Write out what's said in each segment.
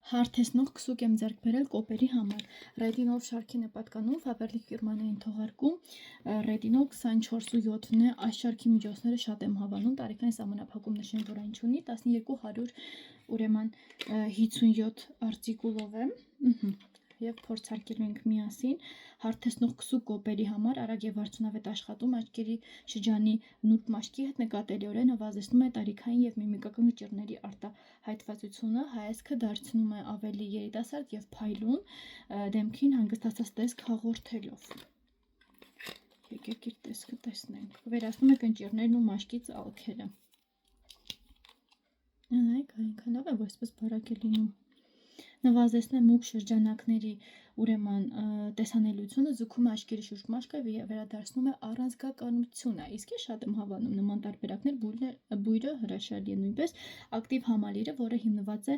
Հարթեցնող քսուկ եմ ձեռք բերել կոպերի համար։ Ռետինոլ շարքին է պատկանում Faberlic ֆիրմանային թողարկում։ Ռետինոլ 24.7-ն է, այս շարքի միջոցները շատ եմ հավանում, տարիքային սահմանափակում նշեն, որ այն չունի, 1200 ուրեմն 57 արտիկուլով է։ Եվ փորձարկել ենք միասին հարթեցնող քսուկ կոպերի համար արագ եւ արդյունավետ աշխատում աչքերի շրջանի նուրբ մաշկի հետ նկատելիորեն նվազեցնում է տարիքային եւ միմիկական ճիռների արտահայտվածությունը, հայացքը դարձնում է ավելի երիտասարդ եւ փայլուն, դեմքին հանգստացած տեսք հաղորդելով։ Եկեք իր տեսքը տեսնենք։ Վերացնում է կնճիռներն ու մաշկի ծալքերը։ Նայեք, այնքանով է, որ այսպես բարակ է լինում։ Նվազեցնում է մուգ շրջանակների ուրեմն տեսանելիությունը, ձգում է աչքերի շուրջ մաշկը եւ վերադարձնում է առանցքականությունը։ Իսկ ես շատ եմ հավանում նման տարբերակներ, բույրը հրաշալի է նույնպես ակտիվ համալիրը, որը հիմնված է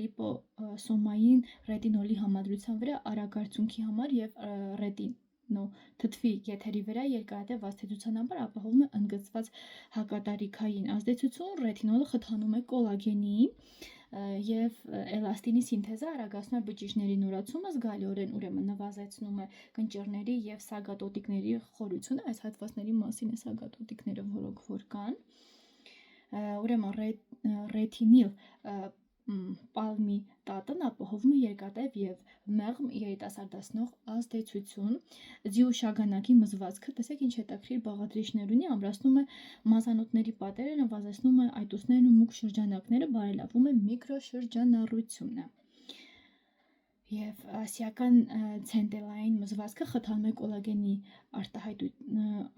լիպոսոմային ռետինոլի համադրության վրա արագ արդյունքի համար եւ թթվի եթերի վրա երկարատև ազդեցության համար ապահովում է ընդգծված հակատարիքային ազդեցություն, ռետինոլը խթանում է կոլագենի եւ էլաստինի սինթեզը, արագացնում է բջիջների նորացումը, զգալիորեն ուրեմն նվազեցնում է կնճիռների եւ սագատոտիկների խորությունը, այս հատվածների մասին է սագատոտիկները, որոնք որ կան։ Ուրեմն ռետինիլ պալմիտատն ապահովում է երկարատև եւ մեղմ երիտասարդացնող ազդեցություն, ձիու շագանակի մզվածքը, տեսեք ինչ հետաքրքիր բաղադրիչներ ունի, ամրացնում է մազանոթների պատերը, նվազեցնում է այտուցներն ու մուգ շրջանակները, բարելավում է միկրոշրջանառությունը։ Եվ ասիական ցենտելային մզվածքը խթանում է կոլագենի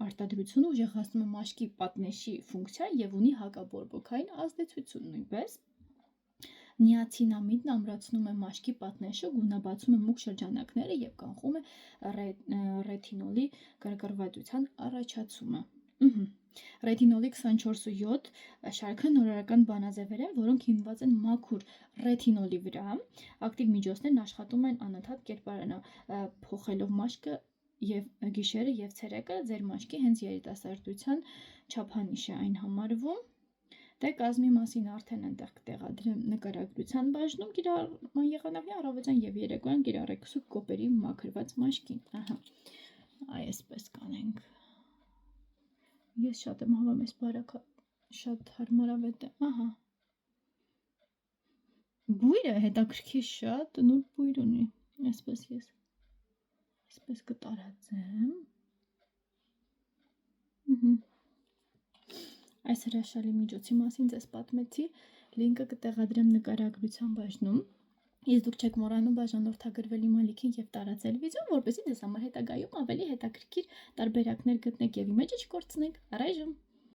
արտադրությունը, ուժեղացնում է մաշկի պատնեշի ֆունկցիան եւ ունի հակաբորբոքային ազդեցություն նույնպես։ Նիացինամիդն ամրացնում է մաշկի պատնեշը, գունաբացում է մուգ շրջանակները եւ կանխում է ռետինոլի գրգռվածության առաջացումը։ Ռետինոլի 24.7 շարքը նորարարական բանաձևեր են, որոնք հիմնված են մաքուր ռետինոլի վրա։ Ակտիվ միջոցներն աշխատում են անընդհատ կերպարանափոխելով մաշկը եւ գիշերը եւ ցերեկը, ձեր մաշկի հենց երիտասարդության չափանիշ է այն համարվում։ Դե կազմի մասին արդեն այնտեղ կտեղադրեմ նկարագրության բաժնում կիրառման եղանակները առավոտյան եւ երեկոյան կիրառեք քսուկ կոպերի մաքրված մաշկին։ Ահա։ Այսպես կանենք։ Ես շատ եմ հավանում այս բարակը, շատ հարմարավետ է։ Ահա։ Բույրը հետաքրքիր շատ նուրբ բույր ունի։ Այսպես ես այսպես կտարածեմ։ Այս հրաշալի միջոցի մասին ձեզ պատմեցի, լինկը կտեղադրեմ նկարագրության բաժնում։ Իսկ դուք չեք մոռանում բաժանորդագրվել իմ ալիքին եւ տարածել վիդեոն, որպեսզի ձեզ համար հետագայում ավելի հետաքրքիր տարբերակներ գտնեք եւ իմիջը չկորցնեք։ Առայժմ